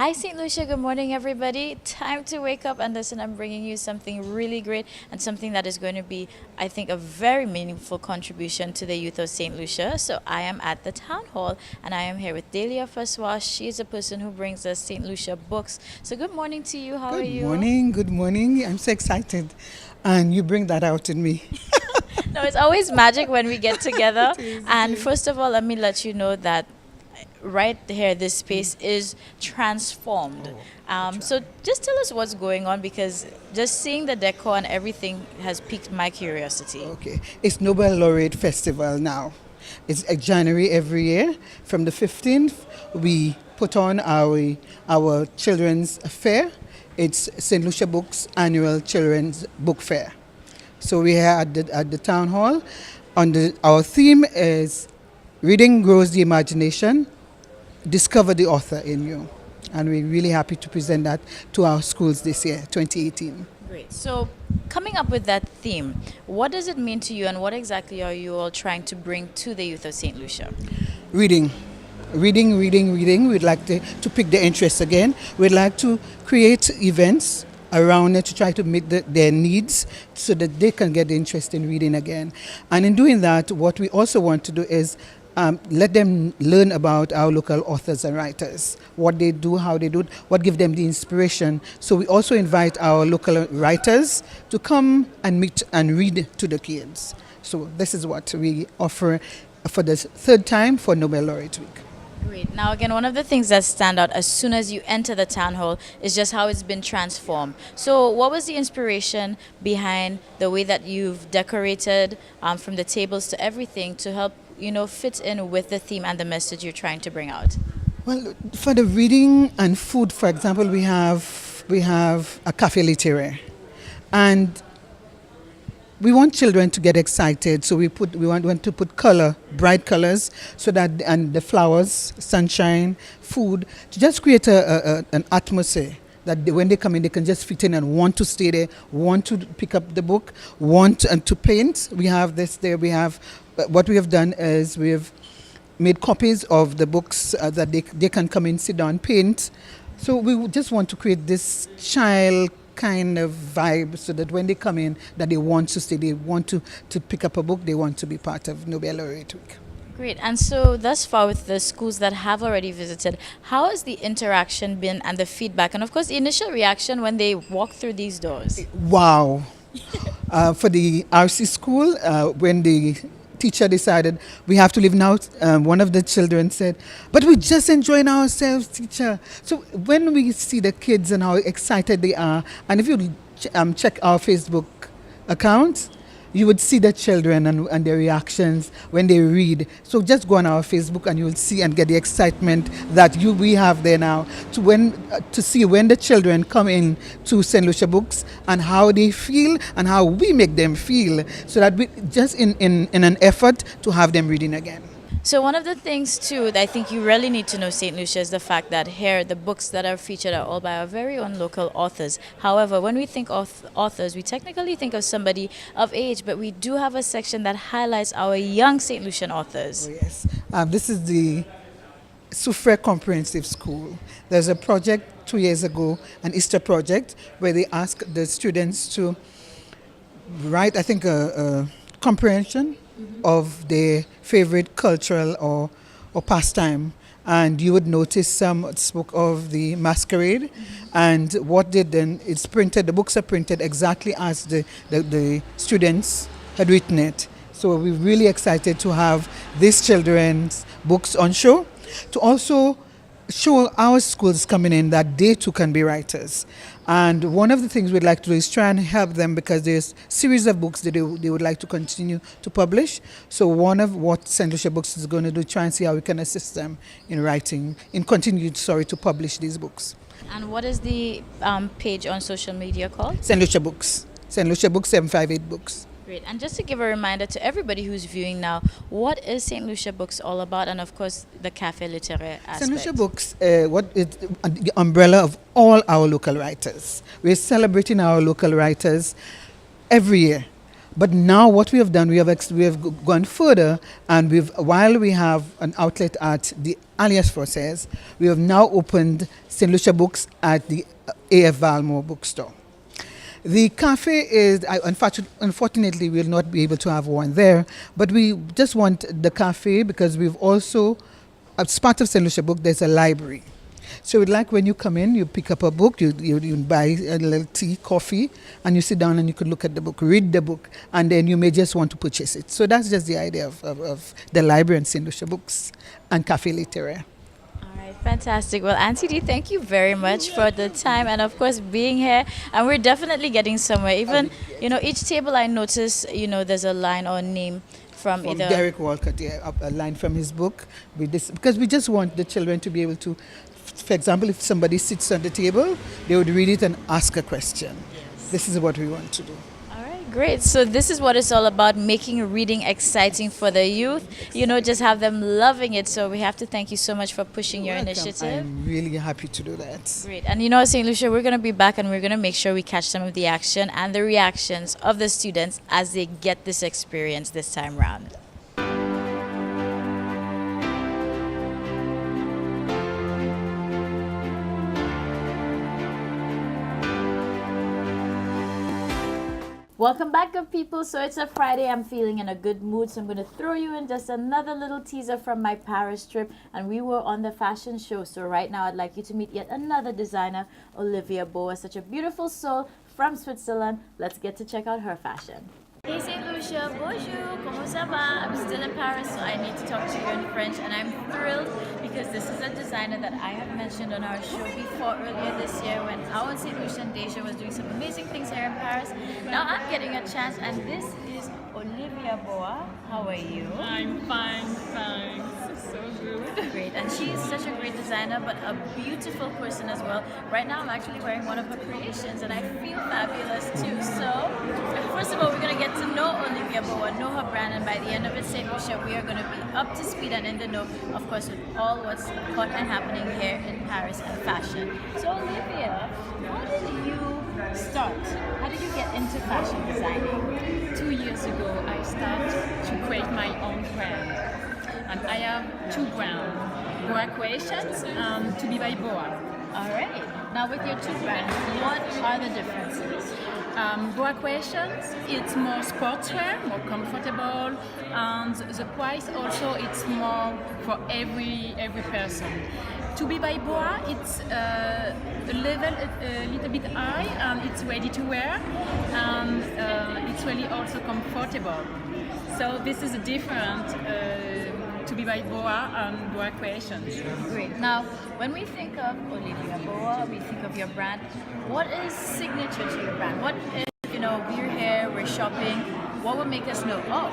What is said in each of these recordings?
Hi, St. Lucia. Good morning, everybody. Time to wake up and listen. I'm bringing you something really great and something that is going to be, I think, a very meaningful contribution to the youth of St. Lucia. So, I am at the town hall and I am here with Delia Faswa. She is a person who brings us St. Lucia books. So, good morning to you. How are Good you? morning, good morning. I'm so excited. And you bring that out in me. No, it's always magic when we get together. It is, it And is. first of all, let me let you know that right here, this space is transformed. So just tell us what's going on because just seeing the decor and everything has piqued my curiosity. Okay. It's Nobel Laureate Festival now. It's January every year. From the 15th, we put on our children's fair. It's St. Lucia Books annual children's book fair. So we are at the town hall. Our theme is Reading Grows the Imagination, Discover the Author in You. And we're really happy to present that to our schools this year, 2018. Great. So coming up with that theme, what does it mean to you and what exactly are you all trying to bring to the youth of St. Lucia? Reading. Reading. We'd like to pick the interest again. We'd like to create events around it to try to meet their needs so that they can get interest in reading again. And in doing that, what we also want to do is let them learn about our local authors and writers, what they do, how they do it, what give them the inspiration. So we also invite our local writers to come and meet and read to the kids. So this is what we offer for the third time for Nobel Laureate Week. Great. Now, again, one of the things that stand out as soon as you enter the town hall is just how it's been transformed. So, what was the inspiration behind the way that you've decorated from the tables to everything to help, fit in with the theme and the message you're trying to bring out? Well, for the reading and food, for example, we have a cafe literaire, and we want children to get excited, so we want to put bright colors, so that and the flowers, sunshine, food, to just create an atmosphere that when they come in, they can just fit in and want to stay there, want to pick up the book, want and to paint. We have this there. We have what we have done is we have made copies of the books that they can come in, sit down, paint. So we just want to create this child kind of vibe so that when they come in that they want to stay, they want to pick up a book, they want to be part of Nobel Laureate Week. Great. And so, thus far, with the schools that have already visited, how has the interaction been and the feedback? And of course, the initial reaction when they walk through these doors? Wow. For the RC school, when the teacher decided we have to leave now, one of the children said, but we're just enjoying ourselves, teacher. So when we see the kids and how excited they are, and if you check our Facebook account, you would see the children and their reactions when they read. So just go on our Facebook and you'll see and get the excitement that we have there now to see when the children come in to St. Lucia Books and how they feel and how we make them feel, so that we just in an effort to have them reading again. So one of the things too that I think you really need to know St. Lucia is the fact that here the books that are featured are all by our very own local authors. However, when we think of authors, we technically think of somebody of age, but we do have a section that highlights our young St. Lucian authors. Oh, yes. This is the Soufrière Comprehensive School. There's a project 2 years ago, an Easter project, where they ask the students to write, I think, a comprehension of their favorite cultural or pastime. And you would notice some spoke of the masquerade, and what they then it's printed. The books are printed exactly as the students had written it. So we're really excited to have these children's books on show, to also show our schools coming in that they too can be writers. And one of the things we'd like to do is try and help them, because there's a series of books that they would like to continue to publish. So one of what St. Lucia Books is going to do, try and see how we can assist them in writing, to publish these books. And what is the page on social media called? St. Lucia Books. St. Lucia Books, 758 Books. Great. And just to give a reminder to everybody who's viewing now, what is St. Lucia Books all about? And of course, the Cafe Literaire aspect. St. Lucia Books, what is the umbrella of all our local writers. We're celebrating our local writers every year. But now what we have done, we have gone further, and while we have an outlet at the Alias Forces, we have now opened St. Lucia Books at the AF Valmore bookstore. The cafe is, unfortunately, we'll not be able to have one there, but we just want the cafe because we've also, as part of St. Lucia Book, there's a library. So we'd like when you come in, you pick up a book, you buy a little tea, coffee, and you sit down and you could look at the book, read the book, and then you may just want to purchase it. So that's just the idea of the library and St. Lucia Books and Cafe Literaire. All right, fantastic. Well, Auntie D, thank you very much for the time and, of course, being here. And we're definitely getting somewhere. Even, each table I notice, there's a line or name from either Derek Walcott, a line from his book. Because we just want the children to be able to, for example, if somebody sits on the table, they would read it and ask a question. Yes. This is what we want to do. All right, great. So this is what it's all about, making reading exciting for the youth. Just have them loving it. So we have to thank you so much for pushing your initiative. I'm really happy to do that. Great. And St. Lucia, we're going to be back and we're going to make sure we catch some of the action and the reactions of the students as they get this experience this time round. Welcome back, good people. So it's a Friday. I'm feeling in a good mood. So I'm going to throw you in just another little teaser from my Paris trip. And we were on the fashion show. So right now I'd like you to meet yet another designer, Olivia Boa. Such a beautiful soul from Switzerland. Let's get to check out her fashion. Hey St. Lucia, bonjour, comment ça va? I'm still in Paris, so I need to talk to you in French, and I'm thrilled because this is a designer that I have mentioned on our show before earlier this year when our St. Lucia and Deja was doing some amazing things here in Paris. Now I'm getting a chance, and this is Olivia Boa. How are you? I'm fine, thanks. So good. Great, and she is such a great designer, but a beautiful person as well. Right now I'm actually wearing one of her creations, and I feel fabulous too. So, first of all, we're going to get to know Olivia Boa, know her brand, and by the end of it, St. Lucia, we are going to be up to speed and in the know, of course, with all what's hot and happening here in Paris and fashion. So, Olivia, how did you start? How did you get into fashion designing? 2 years ago, I started to create my own brand. And I have two brands, Boa Creations and To Be by Boa. All right. Now, with your two brands, what are the differences? Boa Creations, it's more sportswear, more comfortable, and the price also it's more for every person. To Be by Boa, it's a level a little bit high, and it's ready to wear, and it's really also comfortable. So this is a different To Be by Boa and Boa Creations. Great. Now, when we think of Olivia Boa, we think of your brand. What is signature to your brand? What is, we're here, we're shopping. What would make us know, oh,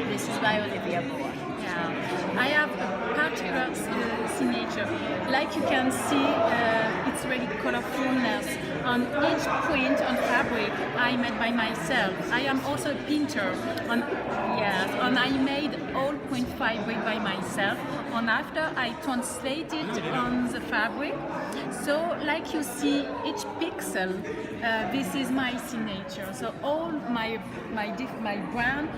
this is by Olivia Boa? Yeah, I have a particular signature. Like you can see, it's really colorfulness. On each print on fabric, I made by myself. I am also a painter. And I made all print fabric by myself. And after I translated on the fabric. So, like you see, each pixel, this is my signature. So all my brand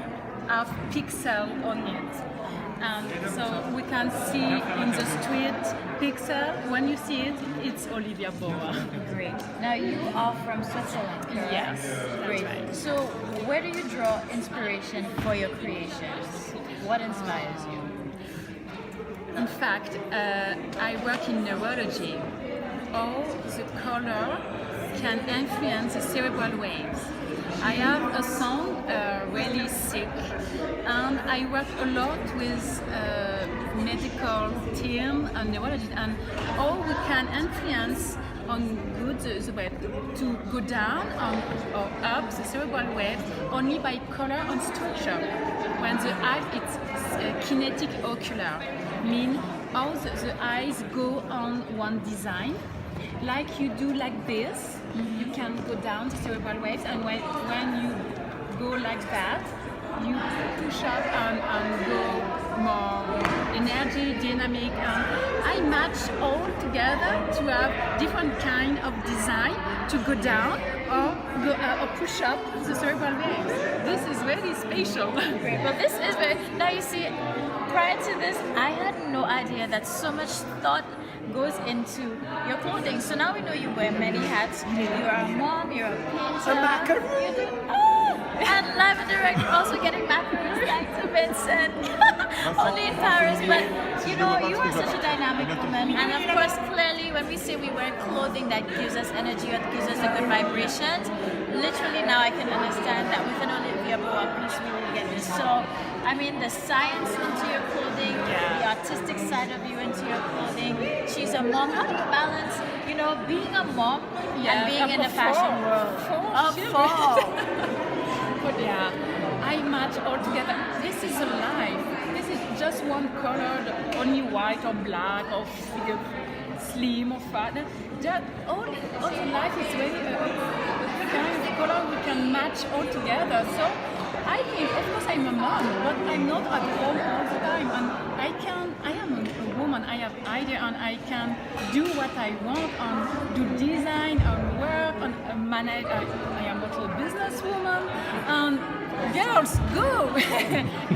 have pixel on it. And so we can see in the street pixel. When you see it, it's Olivia Boa. Great. Now you are from Switzerland, correct? Yes, great. Right. So where do you draw inspiration for your creations? What inspires you? In fact, I work in neurology. How the color can influence the cerebral waves. I have a son really sick, and I work a lot with medical team and neurologists, and how we can influence on good the wave to go down or up the cerebral waves only by color and structure. When the eye it's kinetic ocular, mean how the eyes go on one design. Like you do like this, you can go down the cerebral waves, and when you go like that, you push up and go more energy, dynamic. And I match all together to have different kind of design to go down or push up the cerebral waves. this is very special. Great. Well, this is very. Now you see, prior to this, I had no idea that so much thought goes into your clothing. So now we know you wear many hats. You are a mom. You're a painter. A macaron. You do, oh, and live and direct. You're also getting macarons. Thanks to Vincent. Only in Paris, but you know you are such a dynamic woman. And of course, clearly, when we say we wear clothing that gives us energy or gives us a good vibrations, literally now I can understand that with an Olivia Boa piece we will get this. So, I mean, the science into your clothing, the artistic side of you into your clothing. She's a mom. How do you balance, you know, being a mom and being in the fashion world? Of four. But yeah, I match all together. This is a life. This is just one color, only white or black or slim or fat. Just all the life is really a kind of color we can match all together. So I think, of course, I'm a mom, but I'm not at home all the time, and I am a woman. I have idea, and I can do what I want, and do design, and work, and manage. I am also a businesswoman, and girls, go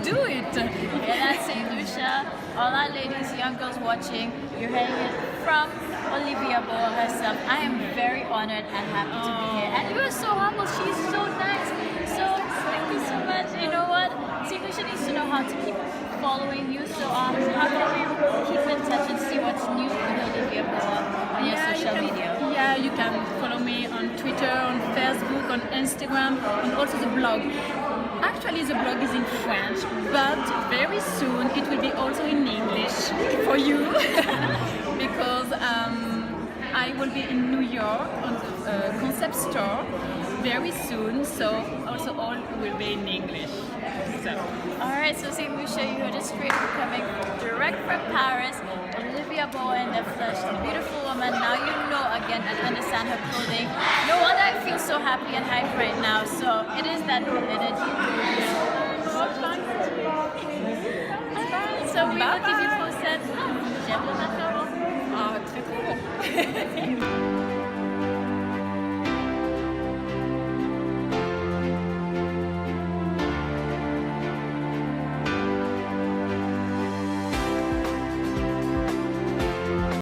do it. Yeah, that's St. Lucia. All our ladies, young girls watching, you're hearing it from Olivia Boa herself. I am very honored and happy to be here. And you are so humble. She's so nice. So thank you so much. You know what? St. Lucia needs to know how to keep following you. So how can we keep in touch and see what's new with Olivia Boa on your social media? Yeah, you can follow me on Twitter, on Facebook, on Instagram, and also the blog. Actually, the blog is in French, but very soon it will be also in English for you because I will be in New York on the concept store very soon, so also all will be in English. So. Alright, so St. Lucia, you heard it straight coming direct from Paris. Olivia Boa in the flesh, the beautiful woman. Now you know again and understand her clothing. No wonder I feel so happy and hyped right now. So it is that good energy. Alright, so we will keep you posted.